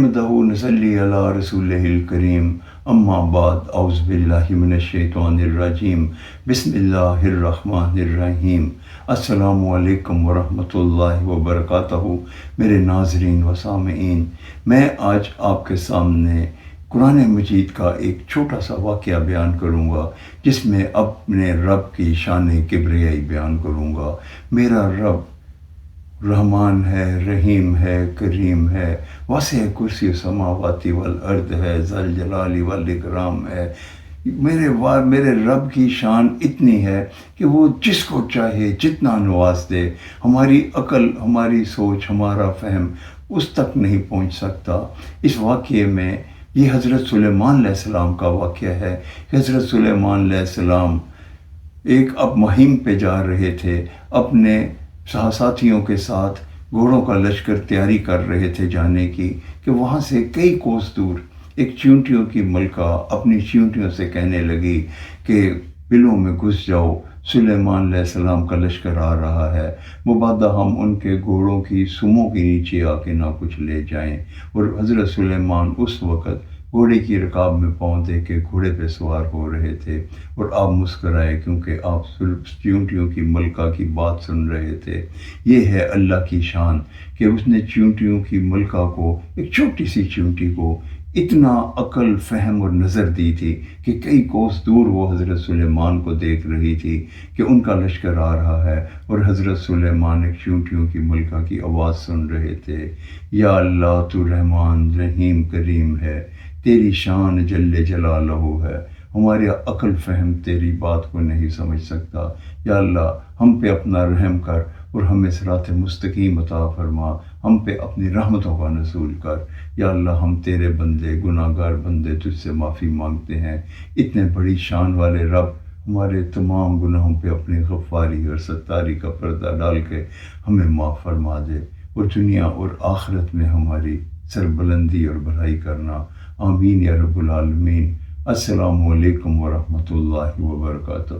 نحمدہ نصلی علی رسولہ الکریم اما بعد اعوذ باللہ من الشیطان الرجیم بسم اللہ الرحمن الرحیم السلام علیکم ورحمۃ اللہ وبرکاتہ۔ میرے ناظرین و سامعین، میں آج آپ کے سامنے قرآن مجید کا ایک چھوٹا سا واقعہ بیان کروں گا، جس میں اپنے رب کی شان کبریائی بیان کروں گا۔ میرا رب رحمان ہے، رحیم ہے، کریم ہے، واسع کرسی السماوات والارض ہے، ذل جلال والاکرام ہے۔ میرے رب کی شان اتنی ہے کہ وہ جس کو چاہے جتنا نواز دے۔ ہماری عقل، ہماری سوچ، ہمارا فہم اس تک نہیں پہنچ سکتا۔ اس واقعے میں یہ حضرت سلیمان علیہ السلام کا واقعہ ہے۔ حضرت سلیمان علیہ السلام ایک مہم پہ جا رہے تھے، اپنے ساتھیوں کے ساتھ گھوڑوں کا لشکر تیاری کر رہے تھے جانے کی، کہ وہاں سے کئی کوس دور ایک چیونٹیوں کی ملکہ اپنی چیونٹیوں سے کہنے لگی کہ بلوں میں گھس جاؤ، سلیمان علیہ السلام کا لشکر آ رہا ہے، مبادہ ہم ان کے گھوڑوں کی سموں کے نیچے آ کے نہ کچھ لے جائیں۔ اور حضرت سلیمان اس وقت گھوڑے کی رکاب میں پاؤں دے کے گھوڑے پہ سوار ہو رہے تھے، اور آپ مسکرائے کیونکہ آپ چیونٹیوں کی ملکہ کی بات سن رہے تھے۔ یہ ہے اللہ کی شان کہ اس نے چیونٹیوں کی ملکہ کو، ایک چھوٹی سی چیونٹی کو، اتنا عقل، فہم اور نظر دی تھی کہ کئی کوس دور وہ حضرت سلیمان کو دیکھ رہی تھی کہ ان کا لشکر آ رہا ہے، اور حضرت سلیمان ایک چیونٹیوں کی ملکہ کی آواز سن رہے تھے۔ یا اللہ، تو رحمان، رحیم، کریم ہے، تیری شان جل جلالہ ہے، ہماری عقل فہم تیری بات کو نہیں سمجھ سکتا۔ یا اللہ، ہم پہ اپنا رحم کر اور ہمیں صراط مستقیم عطا فرما، ہم پہ اپنی رحمتوں کا نزول کر۔ یا اللہ، ہم تیرے بندے، گناہ گار بندے، تجھ سے معافی مانگتے ہیں۔ اتنے بڑی شان والے رب، ہمارے تمام گناہوں پہ اپنی غفاری اور ستاری کا پردہ ڈال کے ہمیں معاف فرما دے، اور دنیا اور آخرت میں ہماری سربلندی اور بھلائی کرنا۔ آمین یا رب العالمین۔ السلام علیکم ورحمۃ اللہ وبرکاتہ۔